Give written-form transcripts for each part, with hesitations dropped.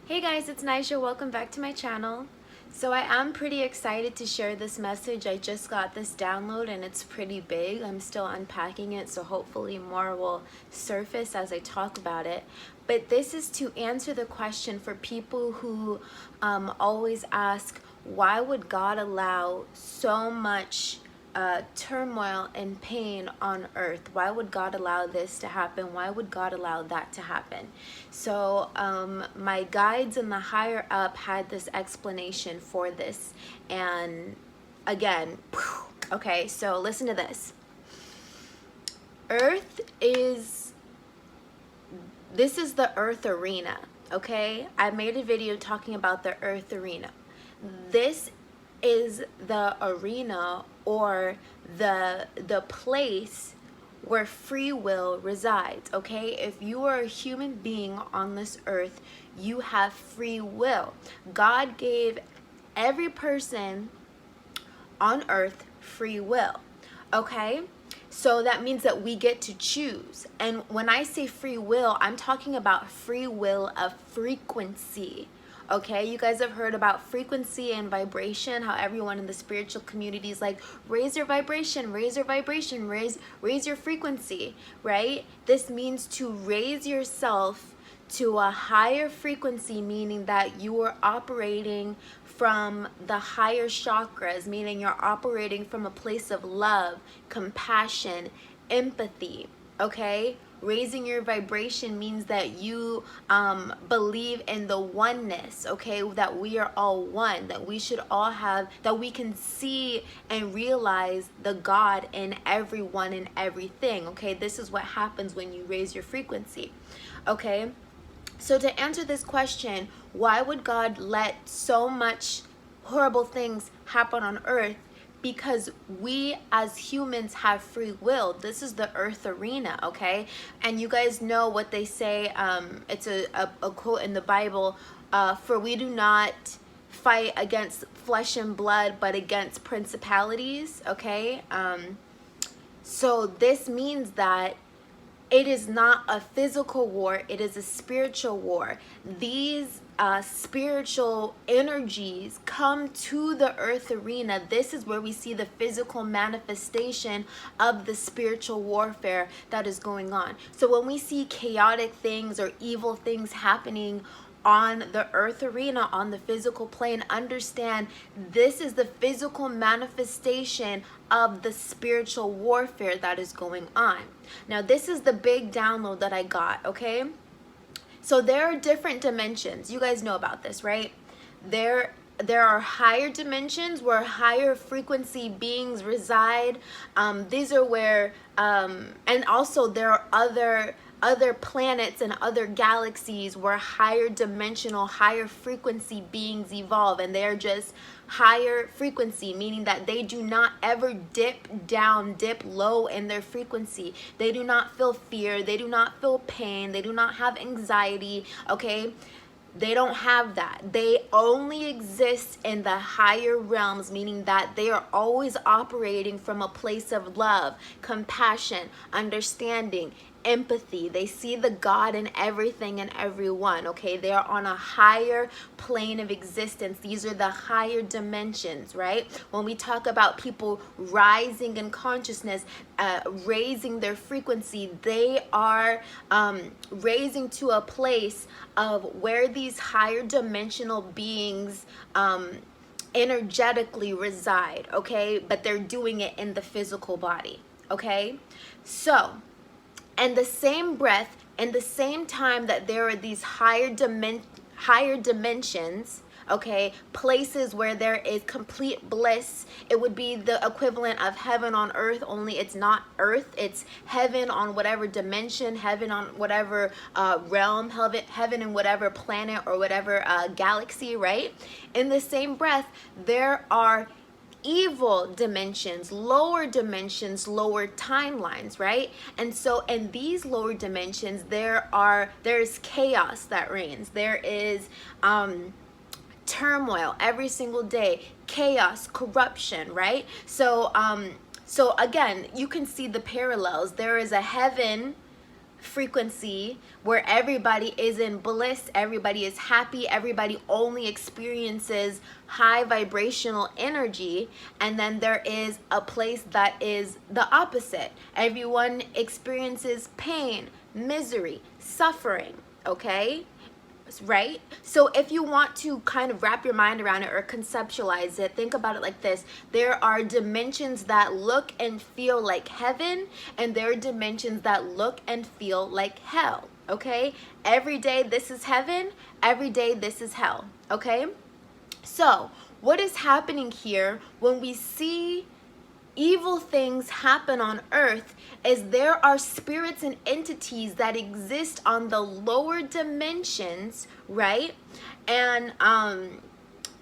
Hey guys, it's Nisha. Welcome back to my channel. So I am pretty excited to share this message. I just got this download and it's pretty big. I'm still unpacking it, so hopefully more will surface as I talk about it. But this is to answer the question for people who always ask, why would God allow so much turmoil and pain on earth? Why would God allow this to happen? Why would God allow that to happen? So my guides and the higher up had this explanation for this. And again, okay, so listen to this. This is the earth arena, okay? I made a video talking about the earth arena. This is the arena, or the place where free will resides, okay? If you are a human being on this earth, you have free will. God gave every person on earth free will, okay? So that means that we get to choose. And when I say free will, I'm talking about free will of frequency. Okay, you guys have heard about frequency and vibration, how everyone in the spiritual community is like, raise your vibration, raise your vibration, raise your frequency, right? This means to raise yourself to a higher frequency, meaning that you are operating from the higher chakras, meaning you're operating from a place of love, compassion, empathy, okay? Raising your vibration means that you believe in the oneness, okay? That we are all one, that we should all have, that we can see and realize the God in everyone and everything, okay? This is what happens when you raise your frequency, okay? So to answer this question, why would God let so much horrible things happen on earth? Because we as humans have free will. This is the earth arena, okay? And you guys know what they say, it's a quote in the Bible, for we do not fight against flesh and blood, but against principalities, okay? So this means that it is not a physical war, it is a spiritual war. These spiritual energies come to the earth arena. This is where we see the physical manifestation of the spiritual warfare that is going on. So when we see chaotic things or evil things happening on the earth arena, on the physical plane, understand this is the physical manifestation of the spiritual warfare that is going on. Now, this is the big download that I got, okay? So there are different dimensions. You guys know about this, right? There are higher dimensions where higher frequency beings reside. These are where, and also there are other planets and other galaxies where higher dimensional, higher frequency beings evolve, and they're just higher frequency, meaning that they do not ever dip down, dip low in their frequency. They do not feel fear, they do not feel pain, they do not have anxiety, okay? They don't have that. They only exist in the higher realms, meaning that they are always operating from a place of love, compassion, understanding, empathy. They see the God in everything and everyone, okay? They are on a higher plane of existence. These are the higher dimensions, right? When we talk about people rising in consciousness, raising their frequency, they are raising to a place of where these higher dimensional beings energetically reside, okay? But they're doing it in the physical body, okay? So, and the same breath, and the same time that there are these higher dimensions, okay, places where there is complete bliss, it would be the equivalent of heaven on earth, only it's not earth, it's heaven on whatever dimension, heaven on whatever realm, heaven in whatever planet or whatever galaxy, right? In the same breath, there are evil dimensions, lower timelines, right? And so in these lower dimensions, there's chaos that reigns. There is turmoil every single day, chaos, corruption, right? So again, you can see the parallels. There is a heaven frequency where everybody is in bliss, everybody is happy, everybody only experiences high vibrational energy. And then there is a place that is the opposite. Everyone experiences pain, misery, suffering, okay? Right? So if you want to kind of wrap your mind around it or conceptualize it, think about it like this. There are dimensions that look and feel like heaven, and there are dimensions that look and feel like hell, okay? Every day this is heaven, every day this is hell, okay? So what is happening here when we see evil things happen on earth is there are spirits and entities that exist on the lower dimensions, right? And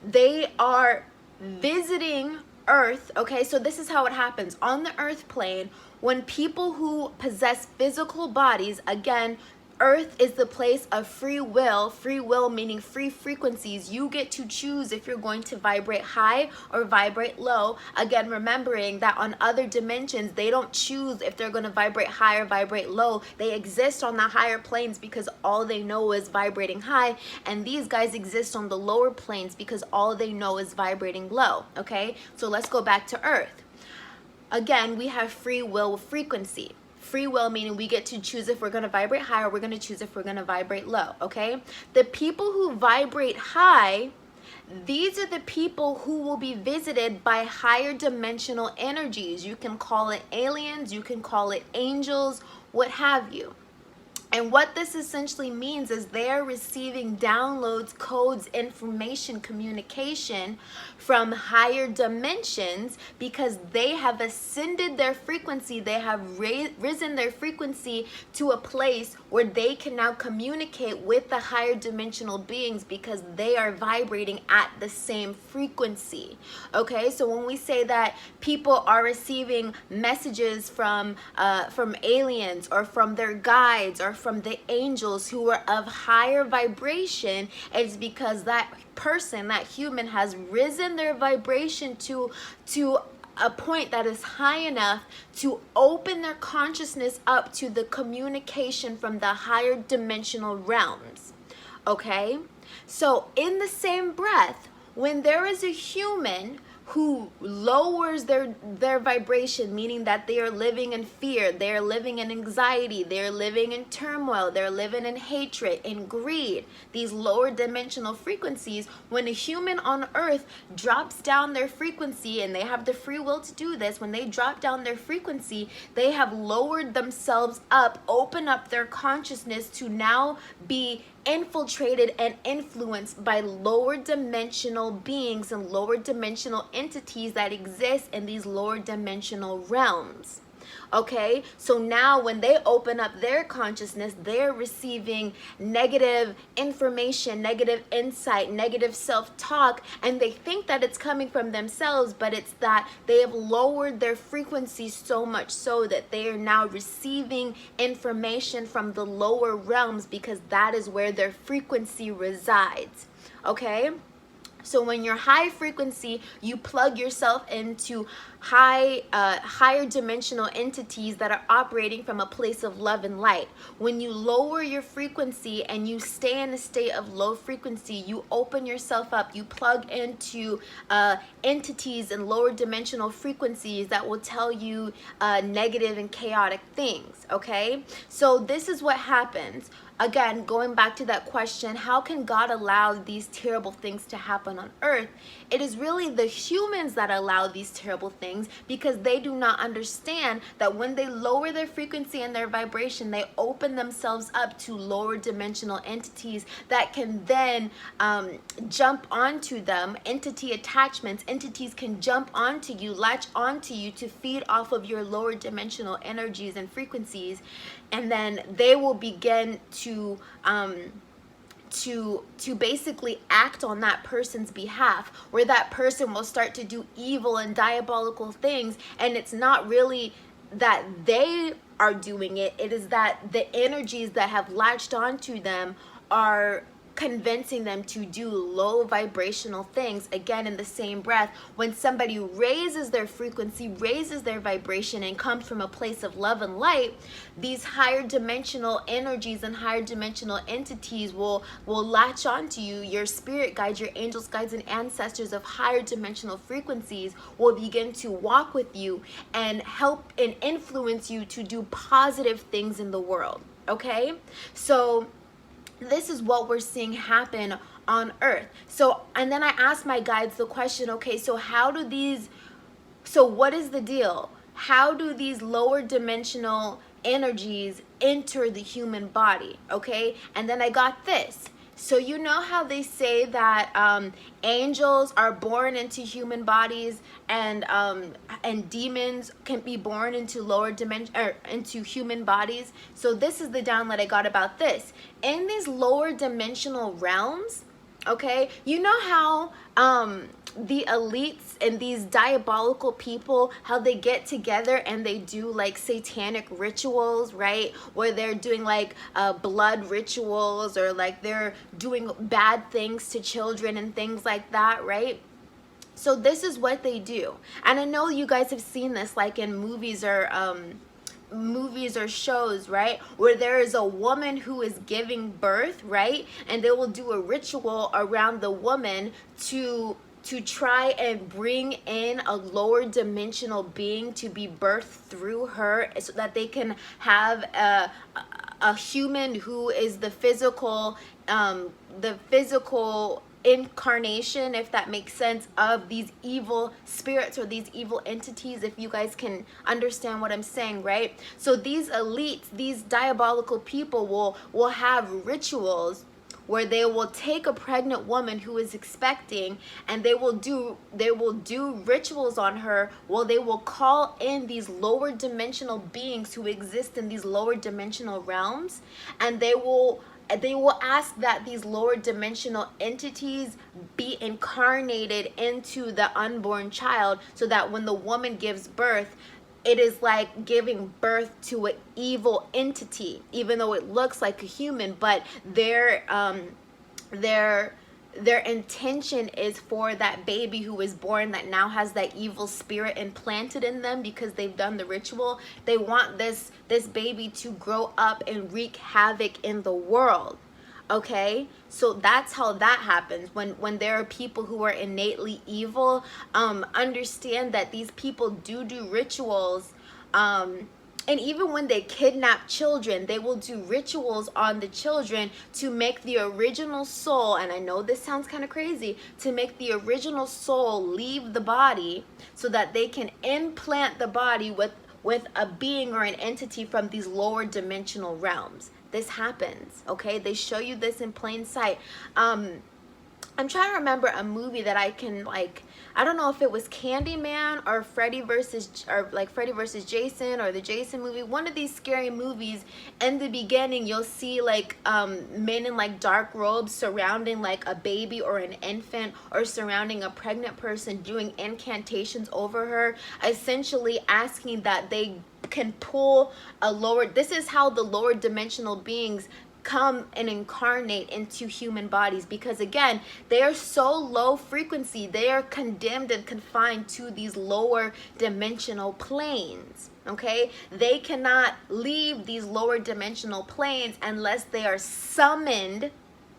they are visiting earth, okay? So this is how it happens on the earth plane. When people who possess physical bodies, again, earth is the place of free will meaning free frequencies. You get to choose if you're going to vibrate high or vibrate low. Again, remembering that on other dimensions, they don't choose if they're going to vibrate high or vibrate low. They exist on the higher planes because all they know is vibrating high. And these guys exist on the lower planes because all they know is vibrating low. Okay, so let's go back to earth. Again, we have free will frequency. Free will meaning we get to choose if we're going to vibrate high or we're going to choose if we're going to vibrate low, okay? The people who vibrate high, these are the people who will be visited by higher dimensional energies. You can call it aliens, you can call it angels, what have you. And what this essentially means is they're receiving downloads, codes, information, communication from higher dimensions because they have ascended their frequency. They have risen their frequency to a place where they can now communicate with the higher dimensional beings because they are vibrating at the same frequency. Okay, so when we say that people are receiving messages from aliens or from their guides or from the angels who are of higher vibration, it's because that person, that human, has risen their vibration to a point that is high enough to open their consciousness up to the communication from the higher dimensional realms. Okay, so in the same breath, when there is a human who lowers their vibration, meaning that they are living in fear, they are living in anxiety, they're living in turmoil, they're living in hatred, in greed, these lower dimensional frequencies, when a human on earth drops down their frequency, and they have the free will to do this, when they drop down their frequency, they have lowered themselves up, open up their consciousness to now be infiltrated and influenced by lower dimensional beings and lower dimensional entities that exist in these lower dimensional realms. Okay, so now when they open up their consciousness, they're receiving negative information, negative insight, negative self-talk, and they think that it's coming from themselves, but it's that they have lowered their frequency so much so that they are now receiving information from the lower realms because that is where their frequency resides. Okay? So when you're high frequency, you plug yourself into higher dimensional entities that are operating from a place of love and light. When you lower your frequency and you stay in a state of low frequency, you open yourself up, you plug into entities and lower dimensional frequencies that will tell you negative and chaotic things, okay? So this is what happens. Again, going back to that question, how can God allow these terrible things to happen on earth? It is really the humans that allow these terrible things because they do not understand that when they lower their frequency and their vibration, they open themselves up to lower dimensional entities that can then jump onto them. Entity attachments, entities can jump onto you, latch onto you to feed off of your lower dimensional energies and frequencies, and then they will begin to basically act on that person's behalf, where that person will start to do evil and diabolical things, and it's not really that they are doing it, it is that the energies that have latched onto them are convincing them to do low vibrational things. Again, in the same breath, when somebody raises their frequency, raises their vibration, and comes from a place of love and light, these higher dimensional energies and higher dimensional entities will latch onto you. Your spirit guides, your angels, guides, and ancestors of higher dimensional frequencies will begin to walk with you and help and influence you to do positive things in the world. Okay, so this is what we're seeing happen on earth. So, and then I asked my guides the question, okay, so what is the deal? How do these lower dimensional energies enter the human body? Okay, and then I got this. So you know how they say that angels are born into human bodies, and demons can be born into lower dimension, or into human bodies. So this is the download I got about this. In these lower dimensional realms, okay, you know how the elites and these diabolical people, how they get together and they do like satanic rituals, right? Where they're doing like blood rituals, or like they're doing bad things to children and things like that, right? So this is what they do. And I know you guys have seen this like in movies or shows, right, where there is a woman who is giving birth, right, and they will do a ritual around the woman to try and bring in a lower dimensional being to be birthed through her, so that they can have a human who is the physical incarnation, if that makes sense, of these evil spirits or these evil entities, if you guys can understand what I'm saying, right? So these elites, these diabolical people will have rituals where they will take a pregnant woman who is expecting, and they will do rituals on her. Well, they will call in these lower dimensional beings who exist in these lower dimensional realms, and they will ask that these lower dimensional entities be incarnated into the unborn child, so that when the woman gives birth, it is like giving birth to an evil entity, even though it looks like a human. But their intention is for that baby who is born that now has that evil spirit implanted in them, because they've done the ritual. They want this baby to grow up and wreak havoc in the world. Okay, so that's how that happens. When there are people who are innately evil, understand that these people do rituals, and even when they kidnap children, they will do rituals on the children to make the original soul, and I know this sounds kind of crazy, to make the original soul leave the body, so that they can implant the body with a being or an entity from these lower dimensional realms. This happens, okay? They show you this in plain sight. I'm trying to remember a movie that I can, like, I don't know if it was Candyman or Freddy versus Jason, or the Jason movie. One of these scary movies. In the beginning, you'll see like men in like dark robes surrounding like a baby or an infant, or surrounding a pregnant person, doing incantations over her, essentially asking that they can pull a lower, this is how the lower dimensional beings come and incarnate into human bodies, because again, they are so low frequency, they are condemned and confined to these lower dimensional planes. Okay, they cannot leave these lower dimensional planes unless they are summoned.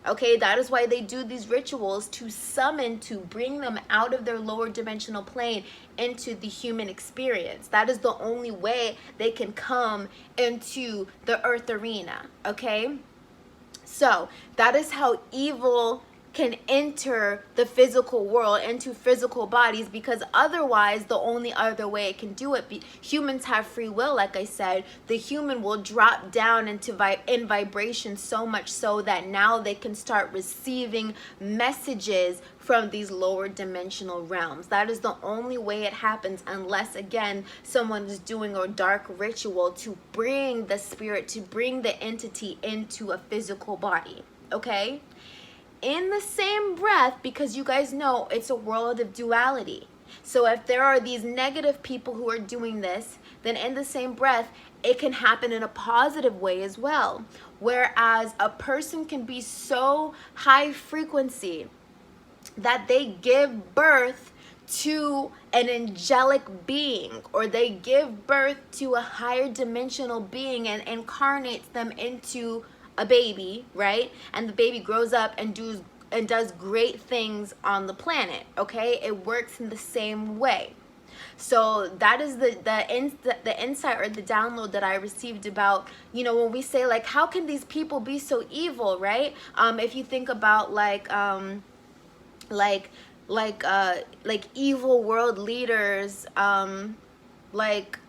Okay, that is why they do these rituals, to summon, to bring them out of their lower dimensional plane into the human experience. That is the only way they can come into the earth arena. Okay, so that is how evil can enter the physical world, into physical bodies, because otherwise the only other way it can do it, humans have free will, like I said, the human will drop down into in vibration, so much so that now they can start receiving messages from these lower dimensional realms. That is the only way it happens, unless again someone is doing a dark ritual to bring the spirit, to bring the entity into a physical body. Okay, in the same breath, because you guys know it's a world of duality. So if there are these negative people who are doing this, then in the same breath, it can happen in a positive way as well, Whereas a person can be so high frequency that they give birth to an angelic being, or they give birth to a higher dimensional being and incarnates them into a baby, right? And the baby grows up and does great things on the planet, okay? It works in the same way. So that is the insight or the download that I received about, you know, when we say like, how can these people be so evil, right? If you think about like like evil world leaders, like,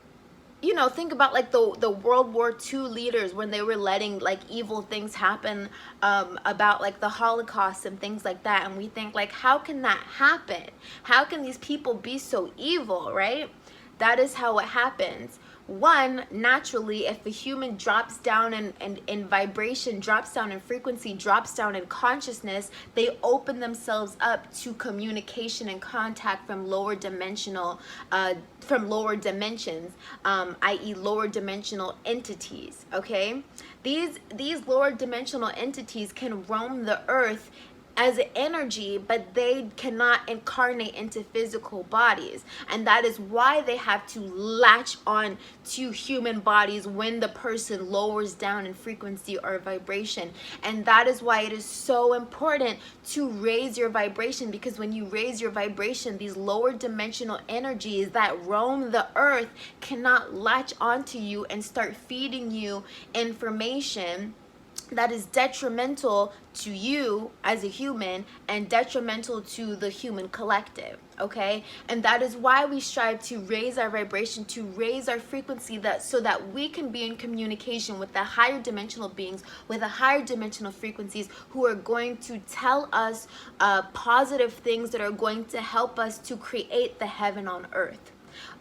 you know, think about like the World War II leaders when they were letting like evil things happen, about like the Holocaust and things like that, and we think like, how can that happen? How can these people be so evil, right? That is how it happens. One, naturally, if a human drops down in vibration, drops down in frequency, drops down in consciousness, they open themselves up to communication and contact from lower dimensional, from lower dimensions, i.e. lower dimensional entities, okay? These lower dimensional entities can roam the earth as energy, but they cannot incarnate into physical bodies, and that is why they have to latch on to human bodies when the person lowers down in frequency or vibration. And that is why it is so important to raise your vibration, because when you raise your vibration, these lower dimensional energies that roam the earth cannot latch onto you and start feeding you information that is detrimental to you as a human and detrimental to the human collective, okay? And that is why we strive to raise our vibration, to raise our frequency, that so that we can be in communication with the higher dimensional beings, with the higher dimensional frequencies, who are going to tell us positive things that are going to help us to create the heaven on earth.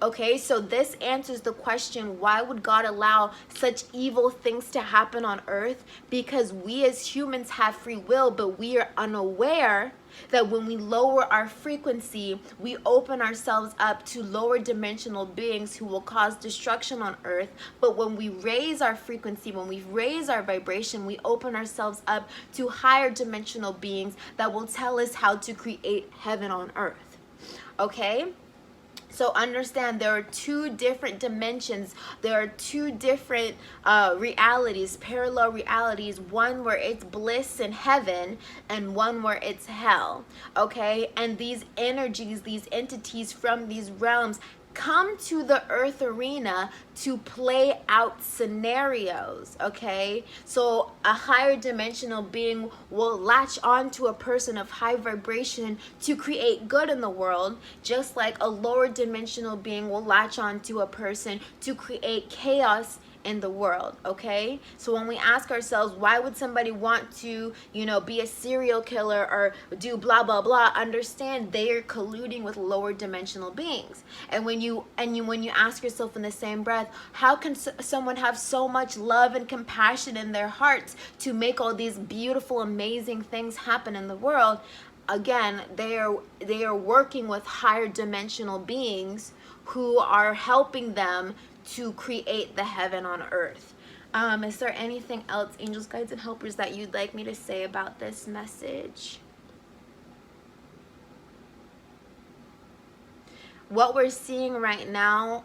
Okay, so this answers the question, why would God allow such evil things to happen on earth? Because we as humans have free will, but we are unaware that when we lower our frequency, we open ourselves up to lower dimensional beings who will cause destruction on earth. But when we raise our frequency, when we raise our vibration, we open ourselves up to higher dimensional beings that will tell us how to create heaven on earth. Okay? So understand, there are two different dimensions. There are two different realities, parallel realities. One where it's bliss in heaven, and one where it's hell. Okay? And these energies, these entities from these realms come to the earth arena to play out scenarios, okay? So a higher dimensional being will latch on to a person of high vibration to create good in the world, just like a lower dimensional being will latch on to a person to create chaos in the world, okay? So when we ask ourselves, why would somebody want to, you know, be a serial killer or do blah blah blah, understand they are colluding with lower dimensional beings. And when you ask yourself in the same breath, how can someone have so much love and compassion in their hearts to make all these beautiful, amazing things happen in the world? Again, they are working with higher dimensional beings who are helping them to create the heaven on earth. Is there anything else, angels, guides, and helpers, that you'd like me to say about this message? What we're seeing right now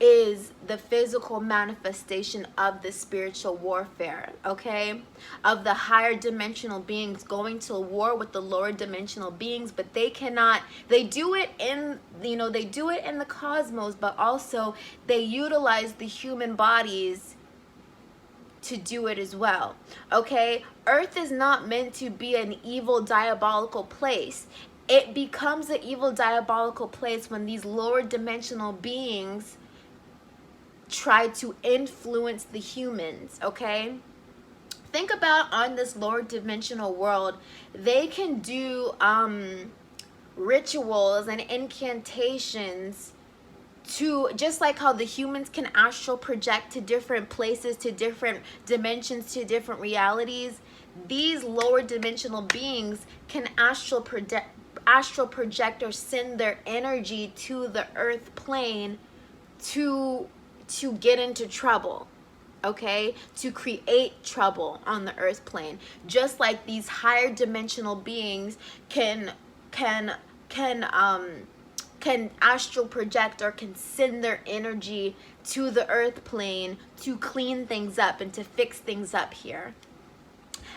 is the physical manifestation of the spiritual warfare, okay? Of the higher dimensional beings going to war with the lower dimensional beings, but they cannot, they do it in, you know, they do it in the cosmos, but also they utilize the human bodies to do it as well, okay? Earth is not meant to be an evil, diabolical place. It becomes an evil, diabolical place when these lower dimensional beings try to influence the humans, okay? Think about, on this lower dimensional world, they can do rituals and incantations to, just like how the humans can astral project to different places, to different dimensions, to different realities, these lower dimensional beings can astral project or send their energy to the earth plane to get into trouble, okay, to create trouble on the earth plane. Just like these higher dimensional beings can can can astral project or can send their energy to the earth plane to clean things up and to fix things up here.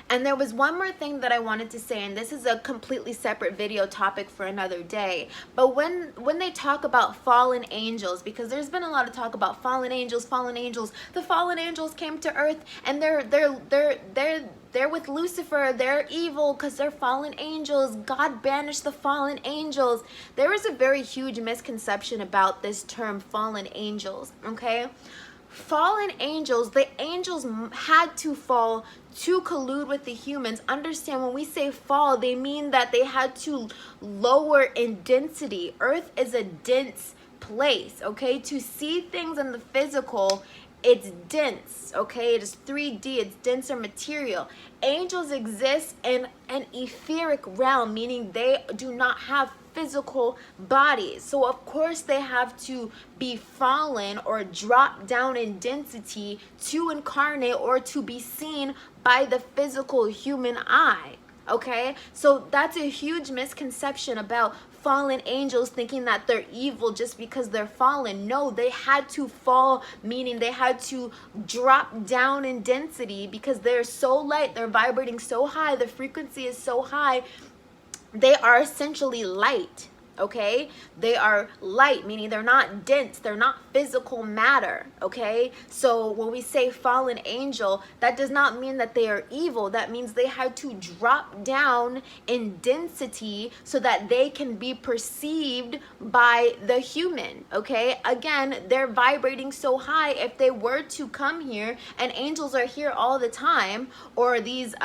And there was one more thing that I wanted to say, and this is a completely separate video topic for another day. But when they talk about fallen angels, because there's been a lot of talk about fallen angels, the fallen angels came to earth and they're with Lucifer, they're evil because they're fallen angels. God banished the fallen angels. There is a very huge misconception about this term fallen angels, okay? Fallen angels, the angels had to fall to collude with the humans. Understand, when we say fall, they mean that they had to lower in density. Earth is a dense place, okay? To see things in the physical, it's dense, okay? It is 3D, it's denser material. Angels exist in an etheric realm, meaning they do not have physical bodies. So of course they have to be fallen or drop down in density to incarnate or to be seen by the physical human eye. Okay, so that's a huge misconception about fallen angels, thinking that they're evil just because they're fallen. No, they had to fall, meaning they had to drop down in density because they're so light, they're vibrating so high, the frequency is so high. They are essentially light, okay? They are light, meaning they're not dense, they're not physical matter, okay? So when we say fallen angel, that does not mean that they are evil. That means they had to drop down in density so that they can be perceived by the human, okay? Again, they're vibrating so high. If they were to come here, and angels are here all the time, or these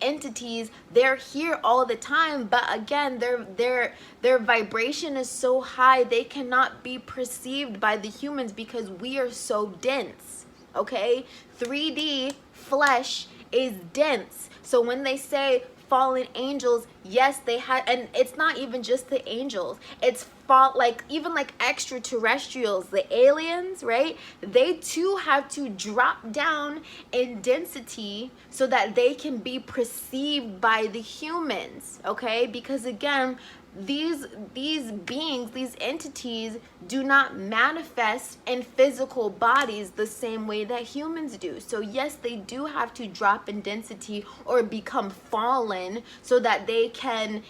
entities, they're here all the time, but again, their vibration is so high they cannot be perceived by the humans because we are so dense, okay? 3D flesh is dense. So when they say fallen angels, yes, they had, and it's not even just the angels, it's like even like extraterrestrials, the aliens, right? They too have to drop down in density so that they can be perceived by the humans, okay? Because again, these beings, these entities do not manifest in physical bodies the same way that humans do. So yes, they do have to drop in density or become fallen so that they can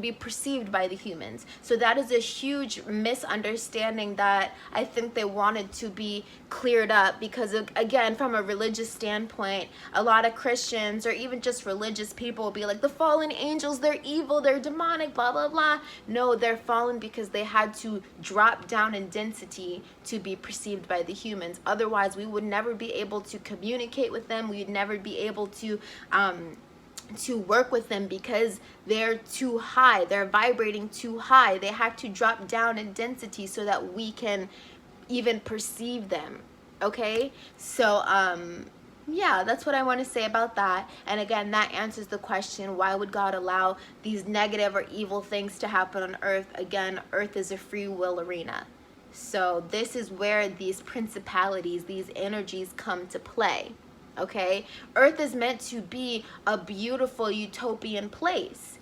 be perceived by the humans. So that is a huge misunderstanding that I think they wanted to be cleared up, because again, from a religious standpoint, a lot of Christians or even just religious people will be like, the fallen angels, they're evil, they're demonic, blah blah blah. No, they're fallen because they had to drop down in density to be perceived by the humans. Otherwise we would never be able to communicate with them. We would never be able to work with them because they're too high, they're vibrating too high. They have to drop down in density so that we can even perceive them, okay? So yeah, that's what I want to say about that. And again, that answers the question, why would God allow these negative or evil things to happen on earth? Again, earth is a free will arena. So this is where these principalities, these energies come to play, okay? Earth is meant to be a beautiful utopian place.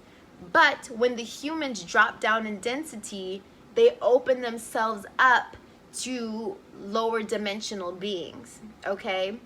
But when the humans drop down in density, they open themselves up to lower dimensional beings, okay?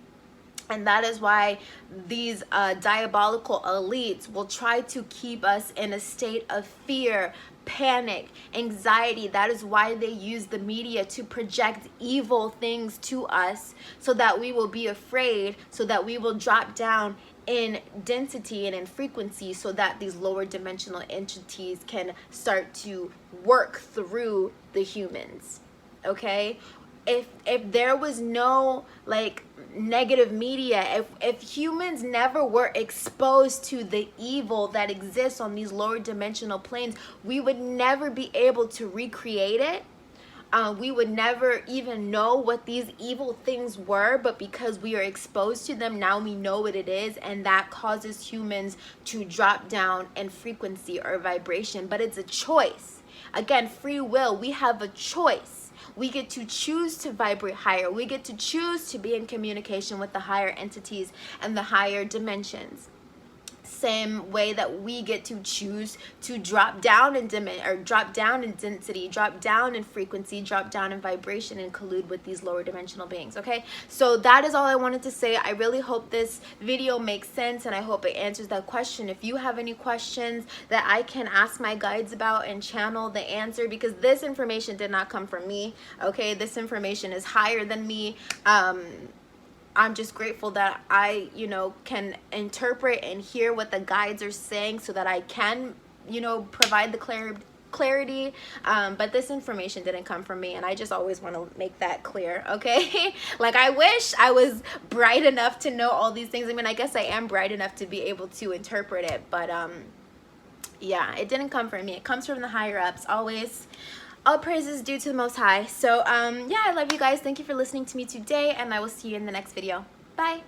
And that is why these diabolical elites will try to keep us in a state of fear, panic, anxiety. That is why they use the media to project evil things to us, so that we will be afraid, so that we will drop down in density and in frequency, so that these lower dimensional entities can start to work through the humans, okay? If there was no like negative media, if humans never were exposed to the evil that exists on these lower dimensional planes, we would never be able to recreate it. We would never even know what these evil things were, but because we are exposed to them, now we know what it is, and that causes humans to drop down in frequency or vibration. But it's a choice. Again, free will, we have a choice. We get to choose to vibrate higher. We get to choose to be in communication with the higher entities and the higher dimensions. Same way that we get to choose to drop down in drop down in density, drop down in frequency, drop down in vibration, and collude with these lower dimensional beings. Okay, so that is all I wanted to say. I really hope this video makes sense, and I hope it answers that question. If you have any questions that I can ask my guides about and channel the answer, because this information did not come from me. Okay, this information is higher than me. I'm just grateful that I, you know, can interpret and hear what the guides are saying so that I can, you know, provide the clarity. But this information didn't come from me, and I just always want to make that clear, okay? Like, I wish I was bright enough to know all these things. I mean, I guess I am bright enough to be able to interpret it, but yeah, it didn't come from me. It comes from the higher ups, always. All praises due to the Most High. So yeah, I love you guys. Thank you for listening to me today, and I will see you in the next video. Bye.